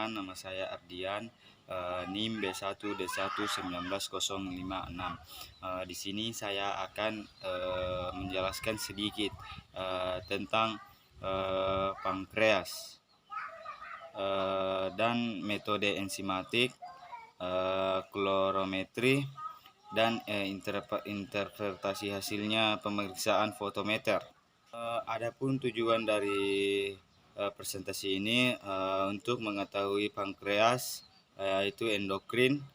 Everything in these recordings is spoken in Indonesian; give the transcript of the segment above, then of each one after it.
perkenalkan, nama saya Ardian, NIM B1D1 19056. Di sini saya akan menjelaskan sedikit tentang pankreas dan metode enzimatik, klorometri, dan interpretasi hasilnya pemeriksaan fotometer. Adapun tujuan dari presentasi ini untuk mengetahui pankreas, yaitu endokrin,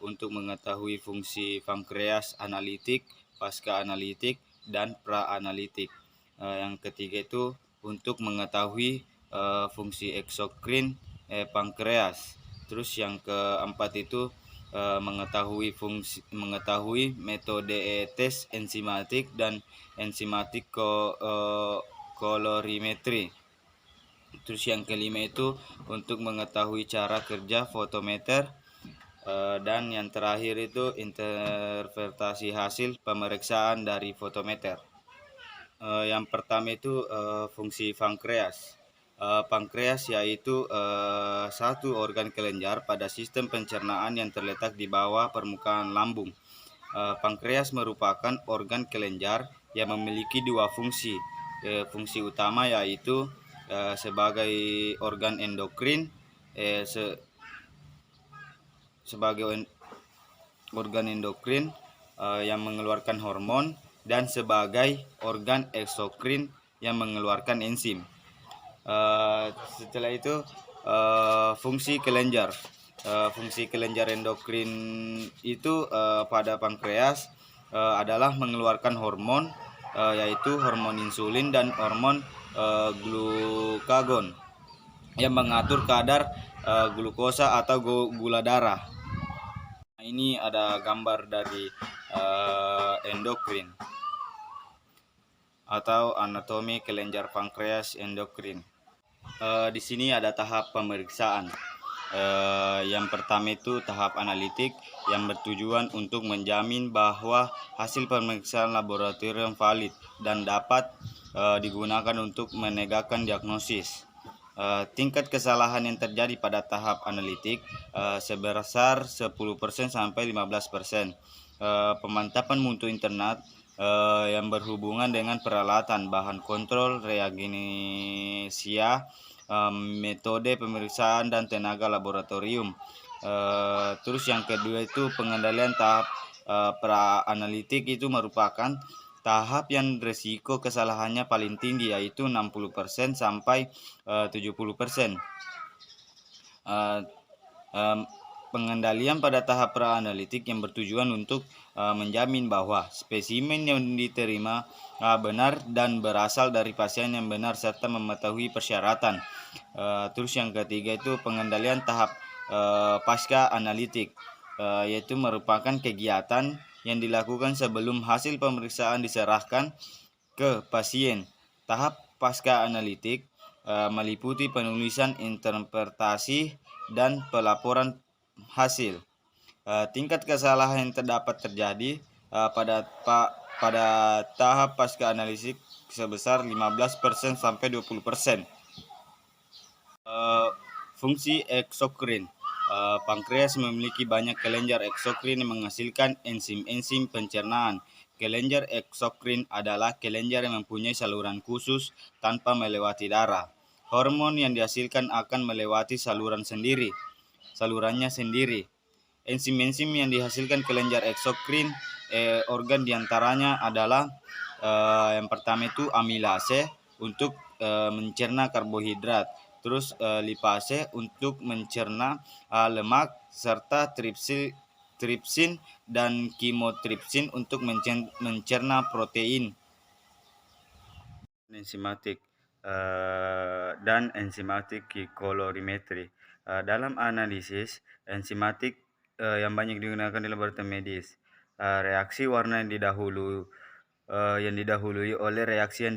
untuk mengetahui fungsi pankreas analitik, pasca analitik, dan pra-analitik. Yang ketiga itu untuk mengetahui fungsi eksokrin pankreas. Terus yang keempat itu mengetahui metode tes enzimatik dan enzimatik kolorimetri. Terus yang kelima itu untuk mengetahui cara kerja fotometer, dan yang terakhir itu interpretasi hasil pemeriksaan dari fotometer. Yang pertama itu fungsi pankreas. Pankreas yaitu satu organ kelenjar pada sistem pencernaan yang terletak di bawah permukaan lambung. Pankreas merupakan organ kelenjar yang memiliki dua fungsi. Fungsi utama yaitu sebagai organ endokrin, sebagai organ endokrin yang mengeluarkan hormon, dan sebagai organ eksokrin yang mengeluarkan enzim. Setelah itu fungsi kelenjar. Fungsi kelenjar endokrin itu pada pankreas adalah mengeluarkan hormon, yaitu hormon insulin dan hormon glukagon yang mengatur kadar glukosa atau gula darah. Ini ada gambar dari endokrin atau anatomi kelenjar pankreas endokrin. Di sini ada tahap pemeriksaan. Yang pertama itu tahap analitik yang bertujuan untuk menjamin bahwa hasil pemeriksaan laboratorium valid dan dapat digunakan untuk menegakkan diagnosis. Tingkat kesalahan yang terjadi pada tahap analitik sebesar 10% sampai 15%. Pemantapan mutu internal yang berhubungan dengan peralatan, bahan kontrol, reagensia, metode pemeriksaan, dan tenaga laboratorium. Terus yang kedua itu pengendalian tahap pra-analitik itu merupakan tahap yang resiko kesalahannya paling tinggi, yaitu 60% sampai 70%. Pengendalian pada tahap pra-analitik yang bertujuan untuk menjamin bahwa spesimen yang diterima benar dan berasal dari pasien yang benar serta mengetahui persyaratan. Terus yang ketiga itu pengendalian tahap pasca analitik, yaitu merupakan kegiatan yang dilakukan sebelum hasil pemeriksaan diserahkan ke pasien. Tahap pasca analitik meliputi penulisan interpretasi dan pelaporan hasil. Tingkat kesalahan yang terdapat terjadi pada tahap pasca analitik sebesar 15% sampai 20%. Fungsi eksokrin. Pankreas memiliki banyak kelenjar eksokrin yang menghasilkan enzim-enzim pencernaan. Kelenjar eksokrin adalah kelenjar yang mempunyai saluran khusus tanpa melewati darah. Hormon yang dihasilkan akan melewati salurannya sendiri. Enzim-enzim yang dihasilkan kelenjar eksokrin, organ diantaranya adalah yang pertama itu amilase untuk mencerna karbohidrat, terus lipase untuk mencerna lemak, serta tripsin dan kimotripsin untuk mencerna protein. Enzimatik dan enzimatik kolorimetri. Dalam analisis enzimatik yang banyak digunakan di laboratorium medis, reaksi warna yang didahului oleh reaksi yang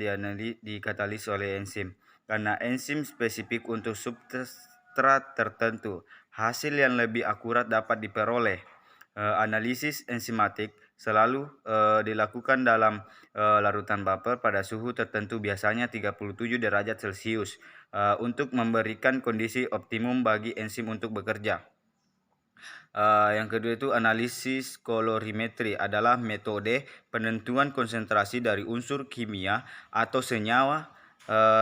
dikatalis oleh enzim. Karena enzim spesifik untuk substrat tertentu, hasil yang lebih akurat dapat diperoleh. Analisis enzimatik selalu dilakukan dalam larutan vapor pada suhu tertentu, biasanya 37 derajat Celcius, untuk memberikan kondisi optimum bagi enzim untuk bekerja. Yang kedua itu analisis kolorimetri, adalah metode penentuan konsentrasi dari unsur kimia atau senyawa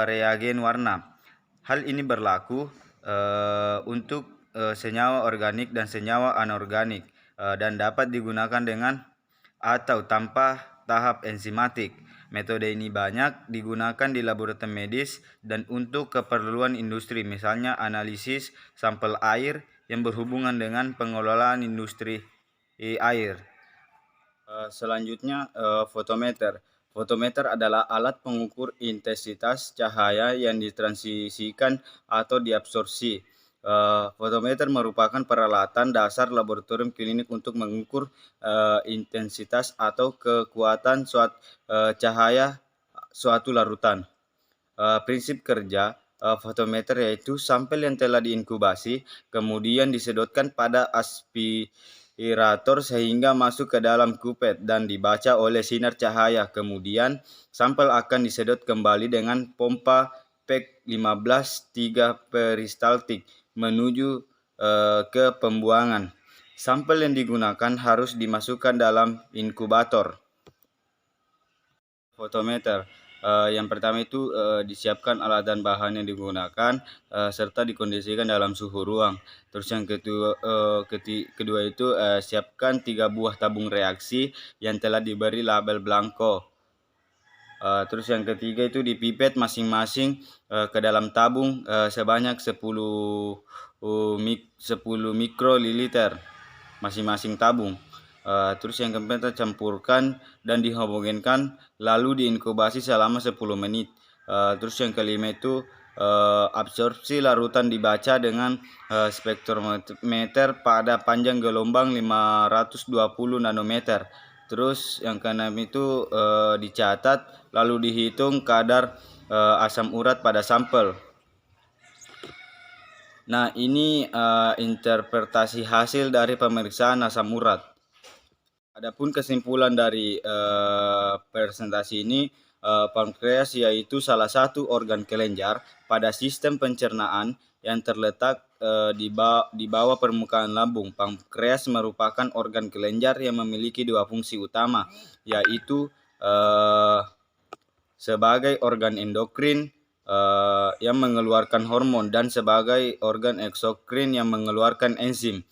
reagen warna. Hal ini berlaku untuk senyawa organik dan senyawa anorganik, dan dapat digunakan dengan atau tanpa tahap enzimatik. Metode ini banyak digunakan di laboratorium medis dan untuk keperluan industri, misalnya analisis sampel air yang berhubungan dengan pengelolaan industri air. Selanjutnya, fotometer. Fotometer adalah alat pengukur intensitas cahaya yang ditransmisikan atau diabsorpsi. Fotometer merupakan peralatan dasar laboratorium klinik untuk mengukur intensitas atau kekuatan cahaya suatu larutan. Prinsip kerja fotometer yaitu sampel yang telah diinkubasi kemudian disedotkan pada aspirator sehingga masuk ke dalam kupet dan dibaca oleh sinar cahaya. Kemudian sampel akan disedot kembali dengan pompa PEC 15 3 peristaltik menuju ke pembuangan. Sampel yang digunakan harus dimasukkan dalam inkubator. Fotometer. Yang pertama itu disiapkan alat dan bahan yang digunakan serta dikondisikan dalam suhu ruang. Terus yang kedua itu siapkan 3 buah tabung reaksi yang telah diberi label blanko. Terus yang ketiga itu dipipet masing-masing ke dalam tabung sebanyak 10 mikroliter masing-masing tabung. Terus yang keempat campurkan dan dihomogenkan lalu diinkubasi selama 10 menit. Terus yang kelima itu absorpsi larutan dibaca dengan spektrometer pada panjang gelombang 520 nanometer. Terus yang keenam itu dicatat lalu dihitung kadar asam urat pada sampel. Nah, ini interpretasi hasil dari pemeriksaan asam urat. Adapun kesimpulan dari presentasi ini, pankreas yaitu salah satu organ kelenjar pada sistem pencernaan yang terletak di bawah permukaan lambung. Pankreas merupakan organ kelenjar yang memiliki 2 fungsi utama, yaitu sebagai organ endokrin yang mengeluarkan hormon dan sebagai organ eksokrin yang mengeluarkan enzim.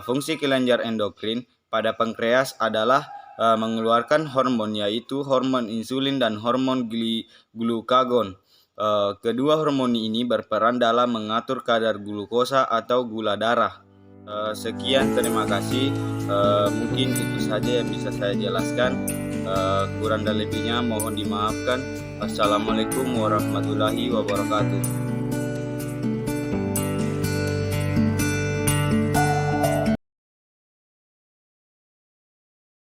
Fungsi kelenjar endokrin pada pankreas adalah mengeluarkan hormon, yaitu hormon insulin dan hormon glukagon. Kedua hormon ini berperan dalam mengatur kadar glukosa atau gula darah. Sekian, terima kasih. Mungkin itu saja yang bisa saya jelaskan. Kurang dan lebihnya mohon dimaafkan. Assalamualaikum warahmatullahi wabarakatuh.